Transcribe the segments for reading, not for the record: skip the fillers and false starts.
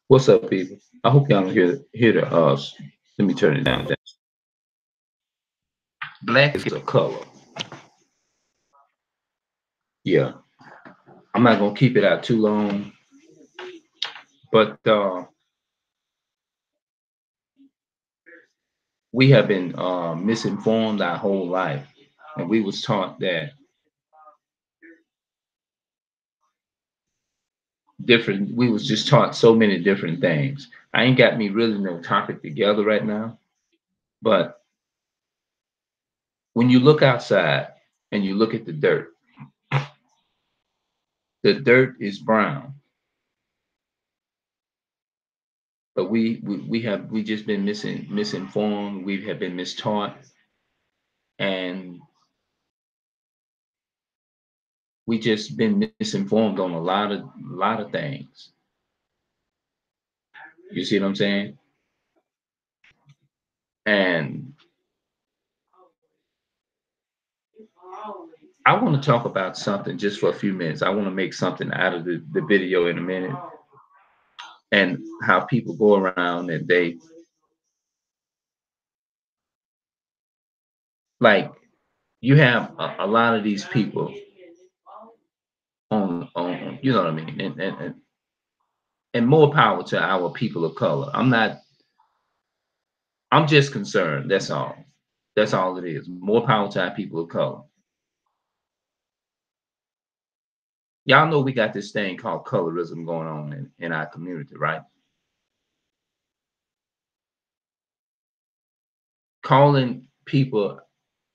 What's up, people? I hope y'all hear the let me turn it down. Black is a color. Yeah. I'm not gonna keep it out too long, but we have been misinformed our whole life. And we was taught that we was just taught so many different things. I ain't got me really no topic together right now, but when you look outside and you look at the dirt is brown. But we just been misinformed. We have been mistaught, and we just been misinformed on a lot of things. You see what I'm saying? And I want to talk about something just for a few minutes. I want to make something out of the video in a minute, and how people go around and they like you have a lot of these people on you know what I mean, and more power to our people of color. I'm just concerned. That's all. That's all it is. More power to our people of color. Y'all know we got this thing called colorism going on in our community, right? Calling people,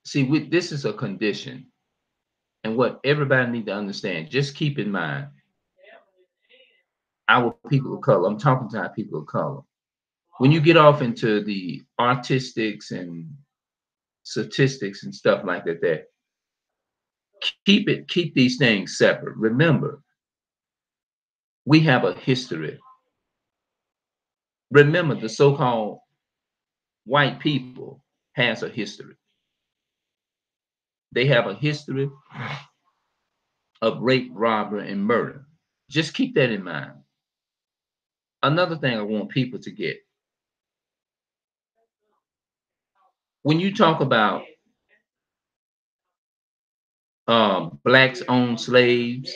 see, this is a condition. And what everybody need to understand, just keep in mind, our people of color, I'm talking to our people of color. When you get off into the artistics and statistics and stuff like that, keep these things separate. Remember, we have a history. Remember, the so-called white people has a history. They have a history of rape, robbery, and murder. Just keep that in mind. Another thing I want people to get, when you talk about blacks owned slaves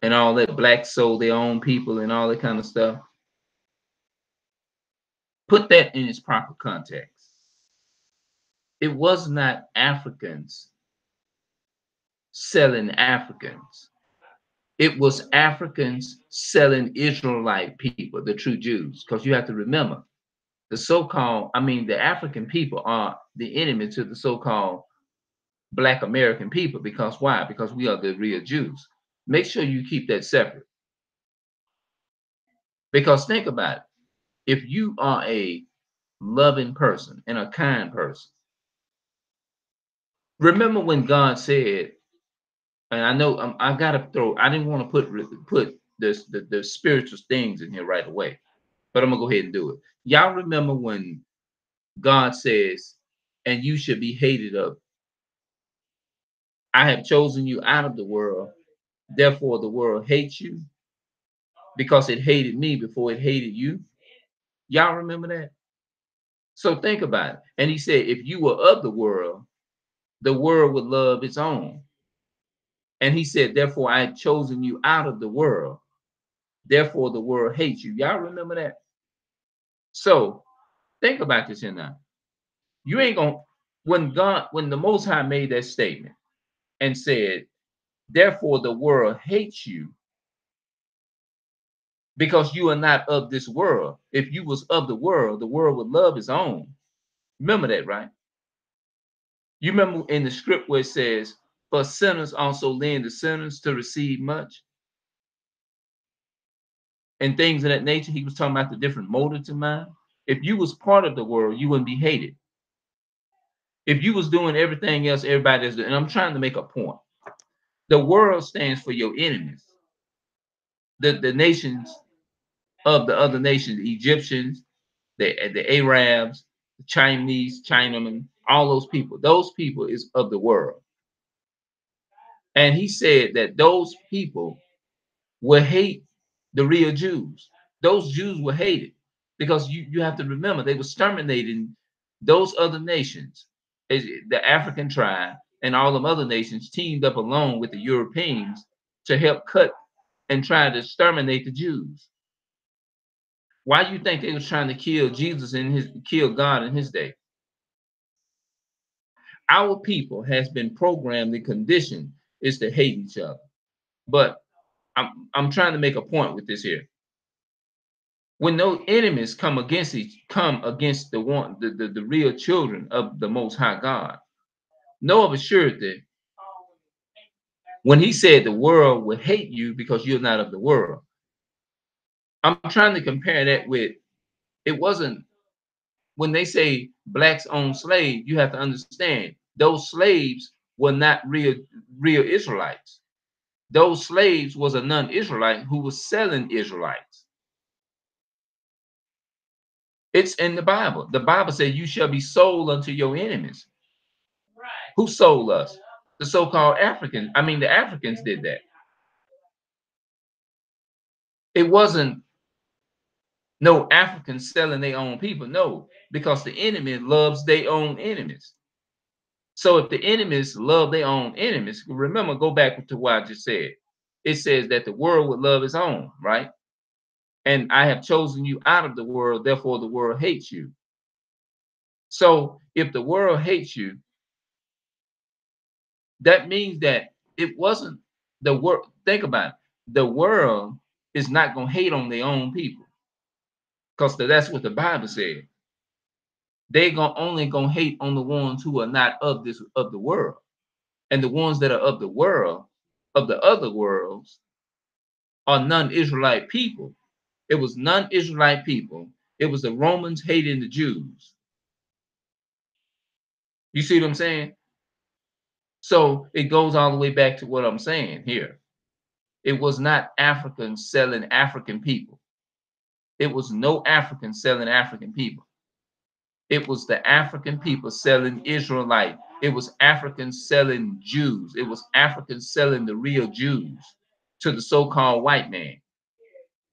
and all that, blacks sold their own people and all that kind of stuff, put that in its proper context. It was not Africans selling Africans. It was Africans selling Israelite people, the true Jews. Because you have to remember, the so-called, I mean, the African people are the enemy to the so-called Black American people. Because why? Because we are the real Jews. Make sure you keep that separate. Because think about it. If you are a loving person and a kind person, remember when God said, and I know I gotta throw, I didn't want to put the spiritual things in here right away, but I'm gonna go ahead and do it. Y'all remember when God says, and you should be hated of, I have chosen you out of the world, therefore the world hates you because it hated me before it hated you. Y'all remember that? So think about it. And he said, if you were of the world would love its own. And he said, therefore I have chosen you out of the world, therefore the world hates you. Y'all remember that? So think about this here now. You ain't gonna, when the Most High made that statement and said, therefore the world hates you because you are not of this world. If you was of the world would love its own. Remember that, right? You remember in the script where it says, for sinners also lend to sinners to receive much, and things of that nature. He was talking about the different motives in mind. If you was part of the world, you wouldn't be hated. If you was doing everything else everybody is doing, and I'm trying to make a point. The world stands for your enemies. The nations of the other nations, the Egyptians, the Arabs, the Chinese, Chinamen, all those people is of the world. And he said that those people will hate the real Jews. Those Jews were hated because you have to remember they were exterminating those other nations. The African tribe and all them other nations teamed up along with the Europeans to help cut and try to exterminate the Jews. Why do you think they was trying to kill Jesus and kill God in his day? Our people has been programmed and conditioned is to hate each other. But I'm trying to make a point with this here. When those enemies come against the real children of the Most High God, know of a surety when He said the world will hate you because you're not of the world. I'm trying to compare that with it wasn't when they say blacks own slaves. You have to understand those slaves were not real Israelites. Those slaves was a non-Israelite who was selling Israelites. It's in the Bible. The Bible said, "You shall be sold unto your enemies." Who sold us? The so-called Africans. I mean, the Africans did that. It wasn't no Africans selling their own people. No, because the enemy loves their own enemies. So if the enemies love their own enemies, remember, go back to what I just said. It says that the world would love its own, right? And I have chosen you out of the world, therefore the world hates you. So if the world hates you, that means that it wasn't the world. Think about it. The world is not going to hate on their own people because that's what the Bible said. They only gonna hate on the ones who are not of the world, and the ones that are of the world, of the other worlds, are non-Israelite people. It was non-Israelite people. It was the Romans hating the Jews. You see what I'm saying? So it goes all the way back to what I'm saying here. It was not Africans selling African people. It was no African selling African people. It was the African people selling Israelite. It was Africans selling Jews. It was Africans selling the real Jews to the so-called white man,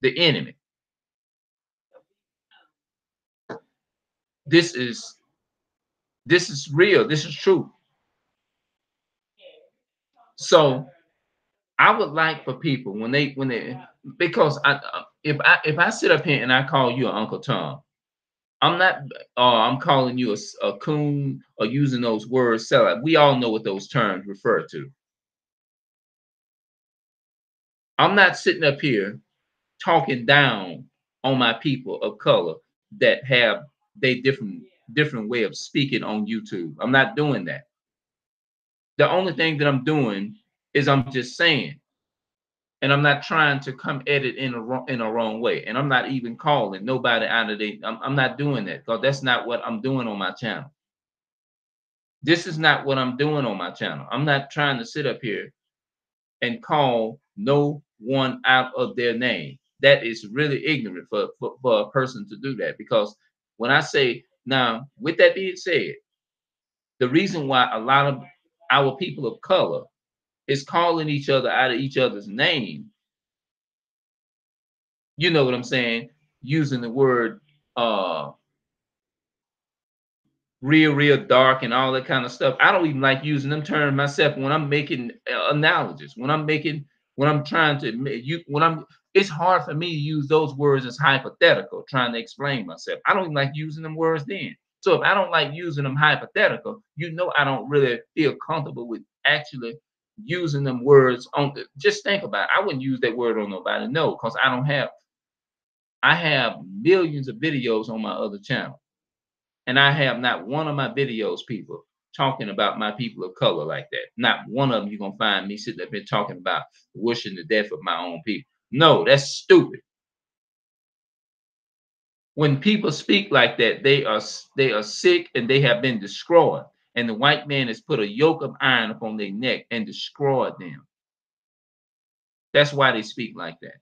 the enemy. This is real. This is true. So I would like for people when they because if I sit up here and I call you an Uncle Tom, I'm not I'm calling you a coon or using those words sellout. We all know what those terms refer to. I'm not sitting up here talking down on my people of color that have they different way of speaking on YouTube. I'm not doing that. The only thing that I'm doing is I'm just saying, and I'm not trying to come at it in a wrong way. And I'm not even calling nobody out of the. I'm not doing that because that's not what I'm doing on my channel. This is not what I'm doing on my channel. I'm not trying to sit up here and call no one out of their name. That is really ignorant for a person to do that. Because when I say now, with that being said, the reason why a lot of our people of color is calling each other out of each other's name, you know what I'm saying, using the word real dark and all that kind of stuff. I don't even like using them terms myself when I'm making analogies. When I'm trying to when I'm it's hard for me to use those words as hypothetical, trying to explain myself. I don't even like using them words then. So if I don't like using them hypothetical, I don't really feel comfortable with actually using them words on just think about it. I wouldn't use that word on nobody, no, because I have millions of videos on my other channel. And I have not one of my videos, people, talking about my people of color like that. Not one of them you're going to find me sitting up here talking about wishing the death of my own people. No, that's stupid. When people speak like that, they are sick and they have been destroyed. And the white man has put a yoke of iron upon their neck and destroyed them. That's why they speak like that.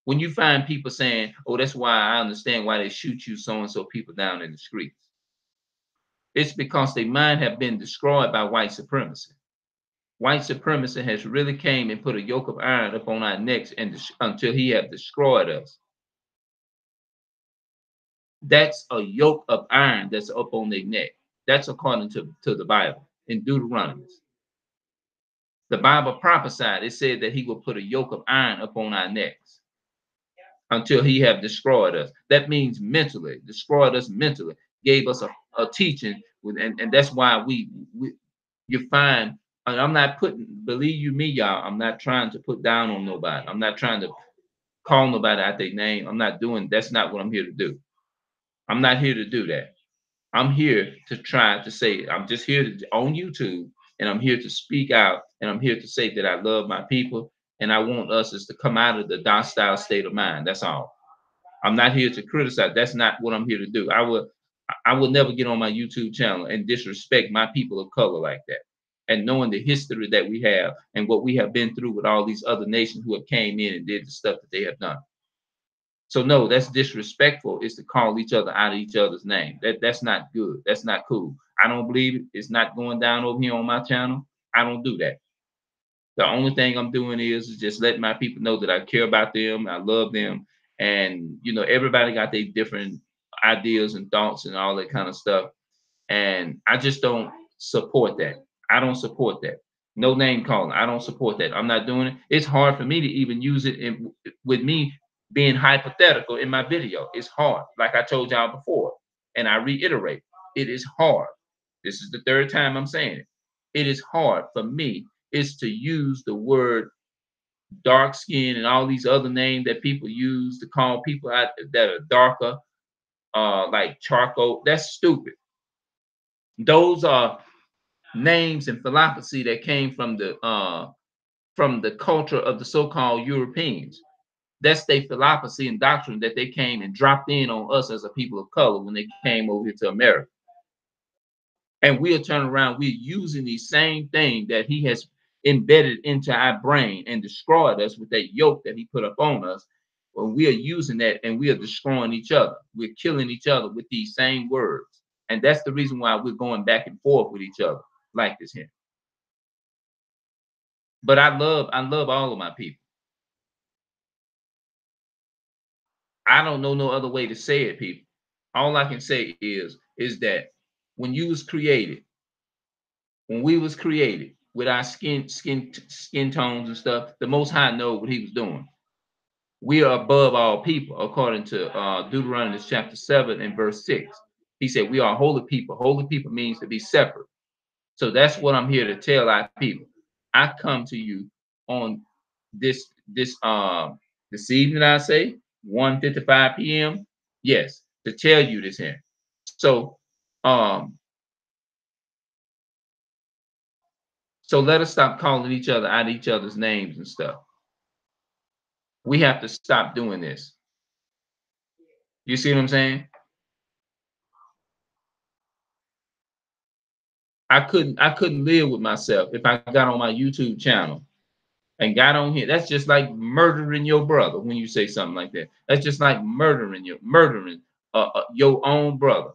When you find people saying, oh, that's why I understand why they shoot you so-and-so people down in the streets. It's because their mind have been destroyed by white supremacy. White supremacy has really came and put a yoke of iron upon our necks and until he have destroyed us. That's a yoke of iron that's up on their neck. That's according to the Bible in Deuteronomy. The Bible prophesied, it said that he will put a yoke of iron upon our necks until he have destroyed us. That means mentally, destroyed us mentally, gave us a teaching, and that's why we you find, and I'm not putting, believe you me, y'all, I'm not trying to put down on nobody. I'm not trying to call nobody out their name. I'm not doing, that's not what I'm here to do. I'm not here to do that. I'm here to try to say, I'm just here to, on YouTube, and I'm here to speak out, and I'm here to say that I love my people, and I want us is to come out of the docile state of mind. That's all. I'm not here to criticize. That's not what I'm here to do. I would never get on my YouTube channel and disrespect my people of color like that. And knowing the history that we have and what we have been through with all these other nations who have came in and did the stuff that they have done. So no, that's disrespectful, is to call each other out of each other's name. That's not good. That's not cool. I don't believe it. It's not going down over here on my channel. I don't do that. The only thing I'm doing is just letting my people know that I care about them, I love them, and everybody got their different ideas and thoughts and all that kind of stuff. And I just don't support that. I don't support that. No name calling. I don't support that. I'm not doing it. It's hard for me to even use it with me being hypothetical in my video. It's hard. Like I told y'all before, and I reiterate, it is hard. This is the third time I'm saying it. It is hard for me is to use the word dark skin and all these other names that people use to call people out that are darker, like charcoal. That's stupid. Those are names and philosophy that came from the culture of the so-called Europeans. That's their philosophy and doctrine that they came and dropped in on us as a people of color when they came over here to America. And we'll turn around, we're using the same thing that he has embedded into our brain and destroyed us with that yoke that he put up on us. When we are using that and we are destroying each other, we're killing each other with these same words. And that's the reason why we're going back and forth with each other like this here. But I love all of my people. I don't know no other way to say it, people. All I can say is that when you was created, when we was created with our skin tones and stuff, the Most High know what He was doing. We are above all people, according to Deuteronomy chapter 7 and verse 6. He said, "We are holy people." Holy people means to be separate. So that's what I'm here to tell our people. I come to you on this evening, I say 1:55 p.m. Yes, to tell you this here. So um so let us stop calling each other out each other's names and stuff. We have to stop doing this. You see what I'm saying? I couldn't live with myself if I got on my YouTube channel and got on here. That's just like murdering your brother when you say something like that. That's just like murdering your own brother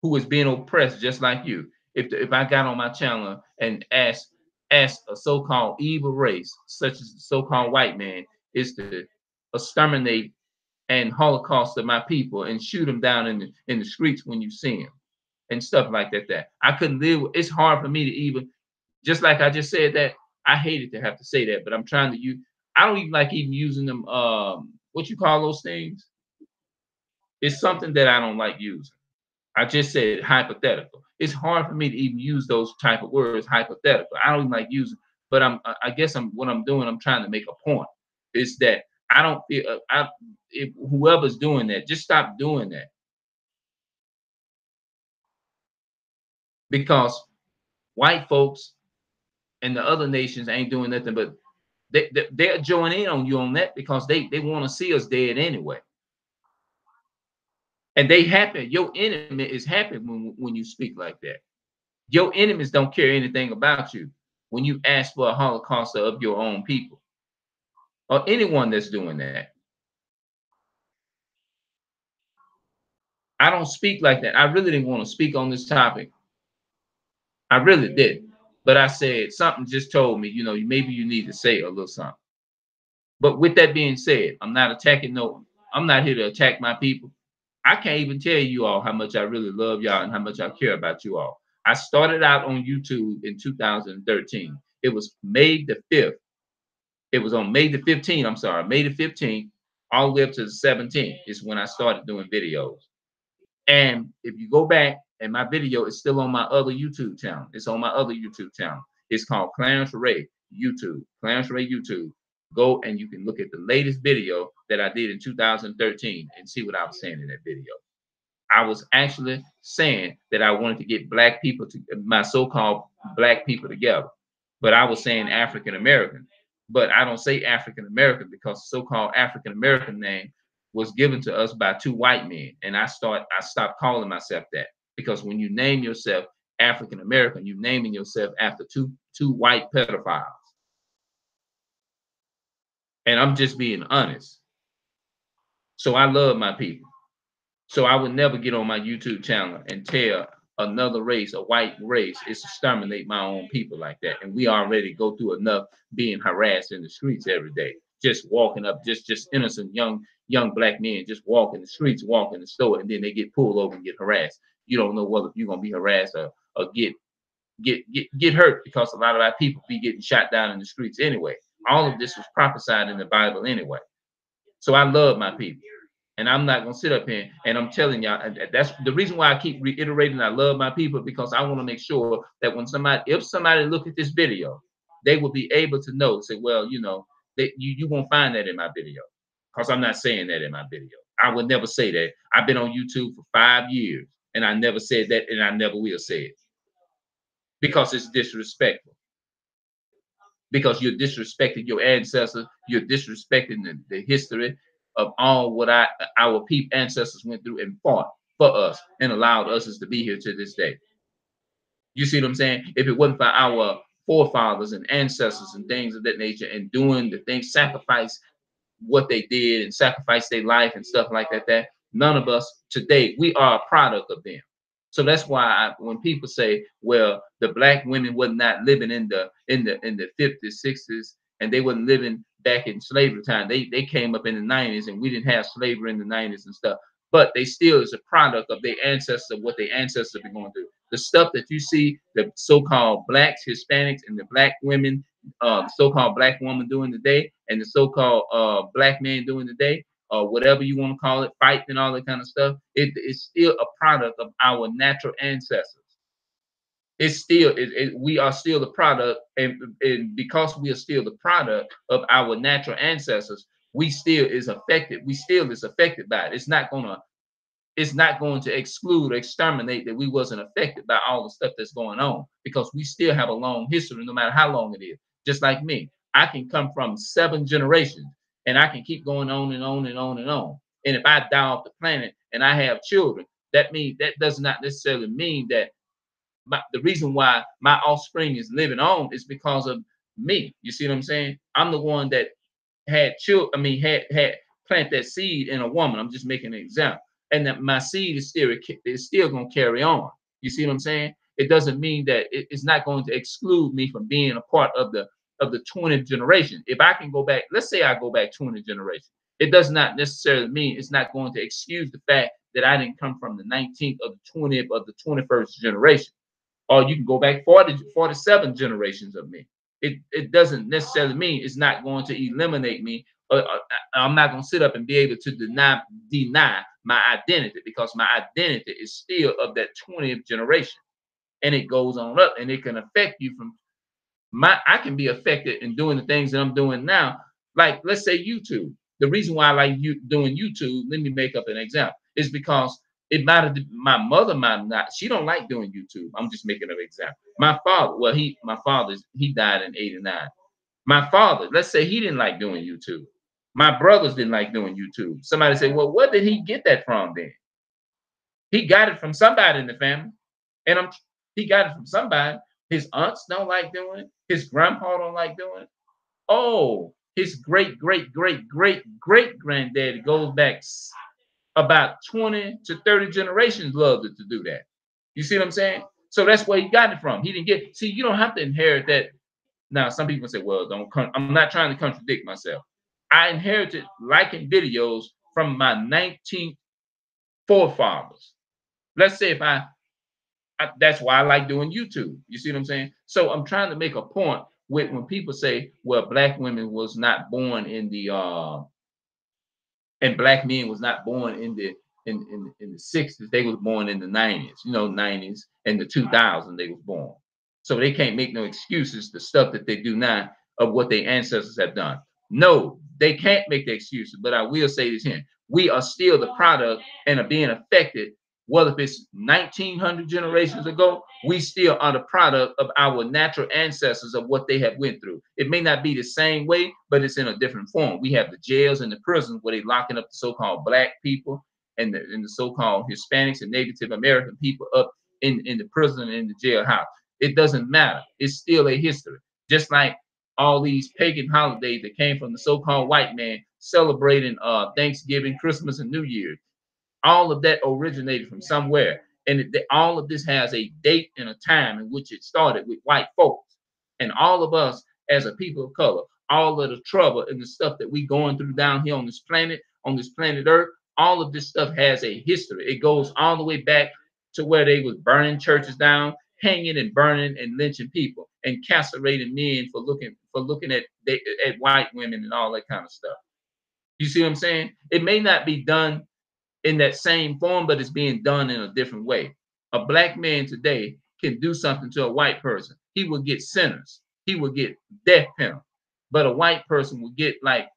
who is being oppressed just like you. If I got on my channel and asked a so-called evil race, such as the so-called white man, is to exterminate and holocaust of my people and shoot them down in the streets when you see them and stuff like that. I couldn't live with. It's hard for me to even, just like I just said that. I hated to have to say that, but I'm trying to use. I don't even like even using them. What you call those things? It's something that I don't like using. I just said hypothetical. It's hard for me to even use those type of words, hypothetical. I don't even like using, but I guess what I'm doing, I'm trying to make a point. Is that I don't feel, if whoever's doing that, just stop doing that. Because white folks and the other nations ain't doing nothing but they're joining in on you on that because they want to see us dead anyway. And they happy. Your enemy is happy when you speak like that. Your enemies don't care anything about you when you ask for a holocaust of your own people or anyone that's doing that. I don't speak like that. I really didn't want to speak on this topic. I really did. But I said something just told me, maybe you need to say a little something. But with that being said, I'm not attacking no, I'm not here to attack my people. I can't even tell you all how much I really love y'all and how much I care about you all. I started out on YouTube in 2013. It was May the 5th. It was on May the 15th. I'm sorry, May the 15th, all the way up to the 17th is when I started doing videos. And if you go back, and my video is still on my other YouTube channel. It's on my other YouTube channel. It's called Clarence Ray YouTube. Clarence Ray YouTube. Go and you can look at the latest video that I did in 2013 and see what I was saying in that video. I was actually saying that I wanted to get black people to my so-called black people together, but I was saying African American. But I don't say African American because the so-called African American name was given to us by two white men, and I stopped calling myself that because when you name yourself African American, you're naming yourself after two white pedophiles, and I'm just being honest. So I love my people. So I would never get on my YouTube channel and tell another race, a white race, is exterminate my own people like that. And we already go through enough being harassed in the streets every day. Just walking up, just innocent young black men just walk in the streets, walk in the store, and then they get pulled over and get harassed. You don't know whether you're gonna be harassed or get hurt because a lot of our people be getting shot down in the streets anyway. All of this was prophesied in the Bible anyway. So I love my people. And I'm not gonna sit up here and I'm telling y'all, and that's the reason why I keep reiterating I love my people, because I want to make sure that when if somebody look at this video, they will be able to know, say, well, you know, that you won't find that in my video. Because I'm not saying that in my video. I would never say that. I've been on YouTube for 5 years and I never said that, and I never will say it. Because it's disrespectful. Because you're disrespecting your ancestors, you're disrespecting the history of all what our ancestors went through and fought for us and allowed us to be here to this day. You see what I'm saying? If it wasn't for our forefathers and ancestors and things of that nature and doing the things, sacrifice what they did and sacrifice their life and stuff like that, none of us today, we are a product of them. So that's why when people say, well, the black women were not living in the 50s, 60s, and they wasn't living back in slavery time. They came up in the 90s and we didn't have slavery in the 90s and stuff. But they still is a product of their ancestors, of what their ancestors been going through. The stuff that you see, the so-called blacks, Hispanics, and the black women, the so-called black woman doing today, and the so-called black man doing today, or whatever you want to call it, fight and all that kind of stuff, it's still a product of our natural ancestors. It's still, we are still the product, and because we are still the product of our natural ancestors, we still is affected. We still is affected by it. It's not going to exclude or exterminate that we wasn't affected by all the stuff that's going on, because we still have a long history, no matter how long it is. Just like me, I can come from 7 generations and I can keep going on and on and on and on. And if I die off the planet and I have children, that does not necessarily mean that the reason why my offspring is living on is because of me. You see what I'm saying? I'm the one that had children. I mean, had plant that seed in a woman. I'm just making an example, and that my seed is still going to carry on. You see what I'm saying? It doesn't mean that it's not going to exclude me from being a part of the 20th generation. If I can go back, let's say I go back 20 generations, it does not necessarily mean it's not going to excuse the fact that I didn't come from the 19th or the 20th or the 21st generation. Or you can go back 47 generations of me. It doesn't necessarily mean it's not going to eliminate me. I'm not going to sit up and be able to deny my identity, because my identity is still of that 20th generation, and it goes on up, and it can affect you from I can be affected in doing the things that I'm doing now. Like, let's say YouTube. The reason why I like doing YouTube, let me make up an example, is because it might have, my mother might not, she don't like doing YouTube. I'm just making an example. My father, well, he died in 89. My father, let's say he didn't like doing YouTube. My brothers didn't like doing YouTube. Somebody say, well, where did he get that from then? He got it from somebody in the family. And he got it from somebody. His aunts don't like doing it. His grandpa don't like doing it. Oh, his great, great, great, great, great granddaddy goes back about 20 to 30 generations, loved it to do that. You see what I'm saying? So that's where he got it from. He didn't get, see, you don't have to inherit that. Now, some people say, well, I'm not trying to contradict myself. I inherited liking videos from my 19th forefathers. Let's say if that's why I like doing YouTube. You see what I'm saying? So I'm trying to make a point with when people say, well, black women was not born in the and black men was not born in the in the 60s. They was born in the 90s, 90s and the 2000s they was born. So they can't make no excuses the stuff that they do now of what their ancestors have done. No, they can't make the excuses, but I will say this here. We are still the product and are being affected. Whether if it's 1900 generations ago, we still are the product of our natural ancestors of what they have went through. It may not be the same way, but it's in a different form. We have the jails and the prisons where they're locking up the so-called black people and the so-called Hispanics and Native American people up in the prison and in the jailhouse. It doesn't matter. It's still a history. Just like all these pagan holidays that came from the so-called white man celebrating Thanksgiving, Christmas, and New Year. All of that originated from somewhere. And all of this has a date and a time in which it started with white folks. And all of us as a people of color, all of the trouble and the stuff that we going through down here on this planet Earth, all of this stuff has a history. It goes all the way back to where they was burning churches down, hanging and burning and lynching people and castrating men for looking at white women and all that kind of stuff. You see what I'm saying? It may not be done in that same form, but it's being done in a different way. A black man today can do something to a white person. He will get sentenced. He will get death penalty. But a white person will get like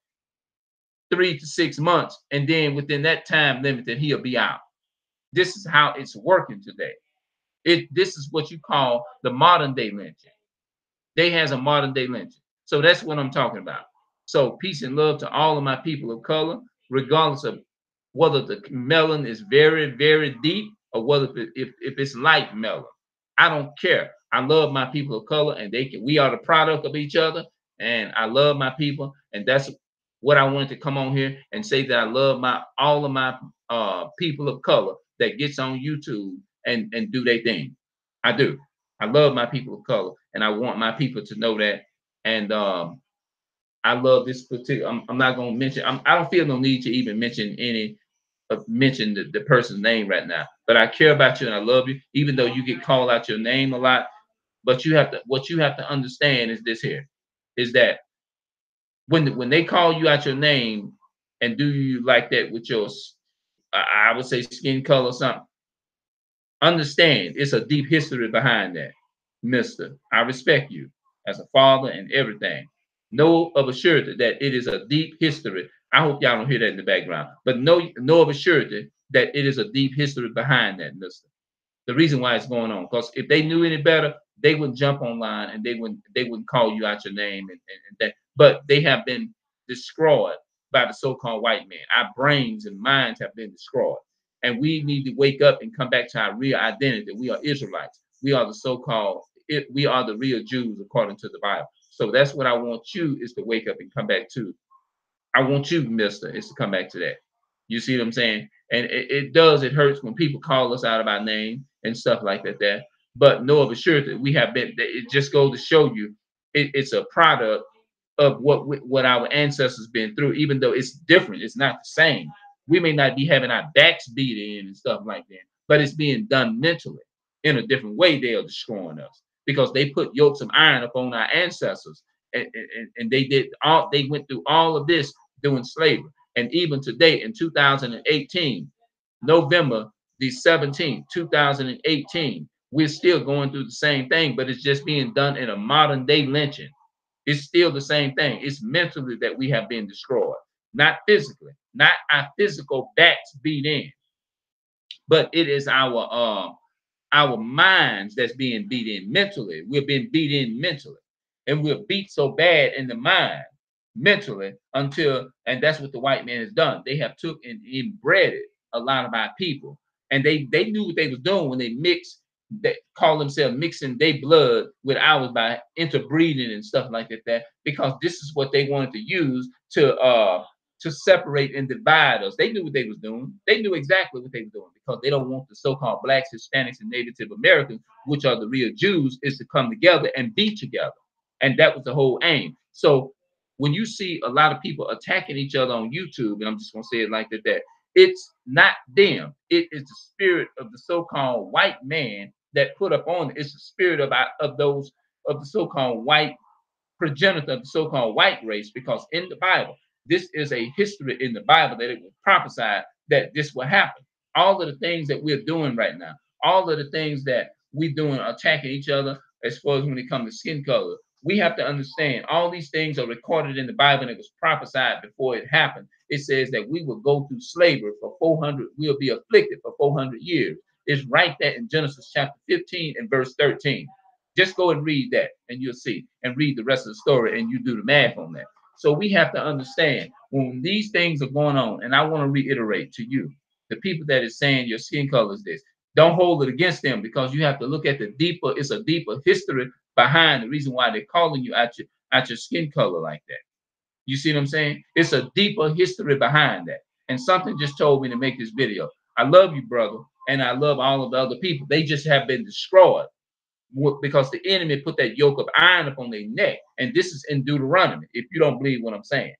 3 to 6 months, and then within that time limit, that he'll be out. This is how it's working today. This is what you call the modern day lynching. They has a modern day lynching. So that's what I'm talking about. So peace and love to all of my people of color, regardless of whether the melon is very, very deep or whether if it's light melon. I don't care. I love my people of color, and we are the product of each other. And I love my people, and that's what I wanted to come on here and say, that I love all of my people of color that gets on YouTube and do their thing. I do. I love my people of color, and I want my people to know that. And I love this particular. I'm not going to mention. I don't feel no need to even mention the person's name right now. But I care about you and I love you, even though you get called out your name a lot. But what you have to understand is this here, is that when they call you out your name and do you like that with your, I would say, skin color or something, understand it's a deep history behind that, mister. I respect you as a father and everything. Know of a surety that it is a deep history. I hope y'all don't hear that in the background, but know of a surety that it is a deep history behind that, mister. The reason why it's going on, because if they knew any better, they wouldn't jump online and they wouldn't call you out your name and that. But they have been destroyed by the so-called white man. Our brains and minds have been destroyed. And we need to wake up and come back to our real identity. We are Israelites. We are the so-called, we are the real Jews according to the Bible. So that's what I want you is to wake up and come back to. I want you, mister, is to come back to that. You see what I'm saying? And it hurts when people call us out of our name and stuff like that. But know of a surety, we have been, it just goes to show you it's a product of what our ancestors been through, even though it's different, it's not the same. We may not be having our backs beat in and stuff like that, but it's being done mentally in a different way. They are destroying us because they put yokes of iron upon our ancestors, and they went through all of this doing slavery. And even today in 2018, November the 17th, 2018, we're still going through the same thing, but it's just being done in a modern day lynching. It's still the same thing. It's mentally that we have been destroyed, not physically, not our physical backs beat in, but it is our minds that's being beat in mentally. We're being beat in mentally, and we're beat so bad in the mind mentally and that's what the white man has done. They have took and inbreded a lot of our people, and they knew what they was doing when they mixed. They call themselves mixing their blood with ours by interbreeding and stuff like that. Because this is what they wanted to use to separate and divide us. They knew what they was doing. They knew exactly what they were doing because they don't want the so-called blacks, Hispanics, and Native Americans, which are the real Jews, is to come together and be together. And that was the whole aim. So when you see a lot of people attacking each other on YouTube, and I'm just gonna say it like that, It's not them. It is the spirit of the so-called white man that put up on it. It's the spirit of those of the so-called white progenitor of the so-called white race, because in the Bible, this is a history in the Bible that it was prophesied that this will happen. All of the things that we're doing right now, all of the things that we're doing, attacking each other, as far as when it comes to skin color, we have to understand all these things are recorded in the Bible and it was prophesied before it happened. It says that we will go through slavery for 400, we'll be afflicted for 400 years. It's right there in Genesis chapter 15 and verse 13. Just go and read that and you'll see, and read the rest of the story and you do the math on that. So we have to understand when these things are going on, and I want to reiterate to you, the people that is saying your skin color is this, don't hold it against them, because you have to look at the deeper, it's a deeper history behind the reason why they're calling you at your skin color like that. You see what I'm saying? It's a deeper history behind that. And something just told me to make this video. I love you, brother, and I love all of the other people. They just have been destroyed because the enemy put that yoke of iron upon their neck. And this is in Deuteronomy, if you don't believe what I'm saying.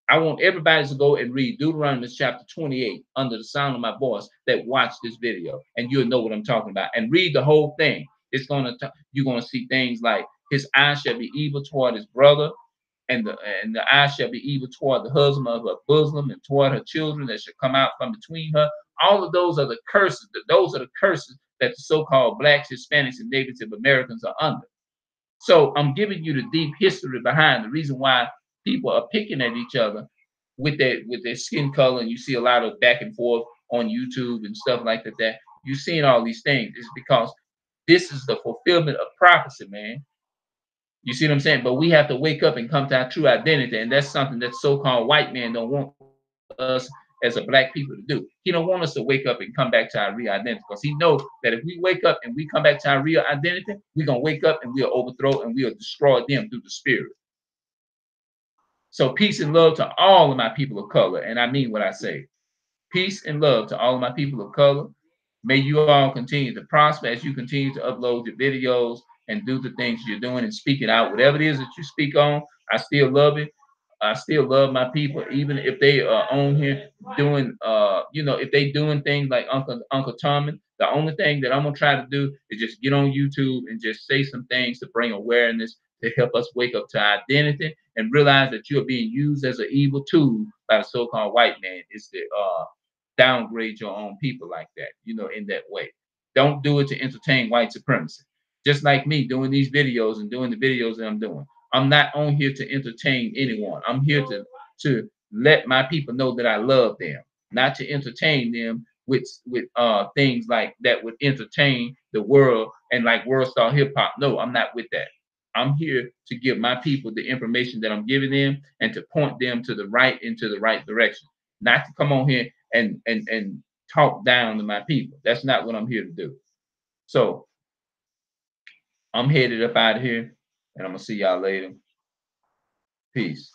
I want everybody to go and read Deuteronomy chapter 28 under the sound of my voice that watch this video, and you'll know what I'm talking about. And read the whole thing. It's you're gonna see things like his eye shall be evil toward his brother, and the eye shall be evil toward the husband of her bosom, and toward her children that shall come out from between her. All of those are the curses. Those are the curses that the so-called blacks, Hispanics, and Native Americans are under. So I'm giving you the deep history behind the reason why people are picking at each other with their skin color, and you see a lot of back and forth on YouTube and stuff like that. You're seeing all these things. It's because this is the fulfillment of prophecy, man. You see what I'm saying? But we have to wake up and come to our true identity, and that's something that so-called white man don't want us as a black people to do. He don't want us to wake up and come back to our real identity, because he knows that if we wake up and we come back to our real identity, we're gonna wake up and we'll overthrow and we'll destroy them through the spirit. So peace and love to all of my people of color, and I mean what I say. Peace and love to all of my people of color. May you all continue to prosper as you continue to upload your videos and do the things you're doing and speak it out. Whatever it is that you speak on, I still love it. I still love my people, even if they are on here doing, if they doing things like Uncle Tommy. The only thing that I'm gonna try to do is just get on YouTube and just say some things to bring awareness to help us wake up to identity and realize that you're being used as an evil tool by the so-called white man. Is to downgrade your own people like that, in that way. Don't do it to entertain white supremacy. Just like me doing these videos and doing the videos that I'm doing. I'm not on here to entertain anyone. I'm here to let my people know that I love them, not to entertain them with things like that would entertain the world and like world star hip hop. No, I'm not with that. I'm here to give my people the information that I'm giving them and to point them to the right into the right direction, not to come on here and talk down to my people. That's not what I'm here to do. So I'm headed up out of here, and I'm gonna see y'all later. Peace.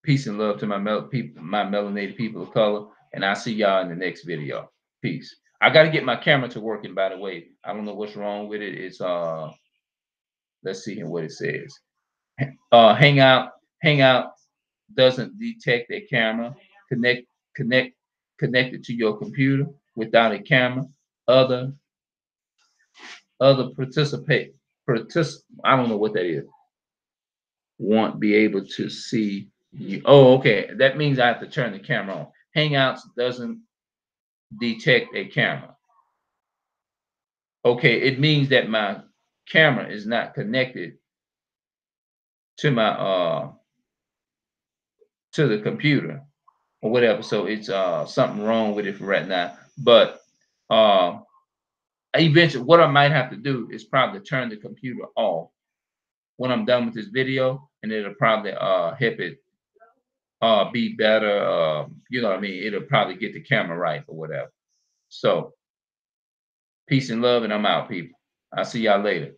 Peace and love to my melanated people of color, and I'll see y'all in the next video. Peace. I got to get my camera to working, by the way. I don't know what's wrong with it. It's let's see here what it says. Hangout doesn't detect a camera. Connect connected to your computer without a camera. Other I don't know what that is. Won't be able to see you. Oh, okay. That means I have to turn the camera on. Hangouts doesn't detect a camera. Okay, it means that my camera is not connected to my to the computer or whatever. So it's something wrong with it for right now. But eventually what I might have to do is probably turn the computer off when I'm done with this video, and it'll probably help it be better. You know what I mean? It'll probably get the camera right or whatever. So peace and love, and I'm out, people. I'll see y'all later.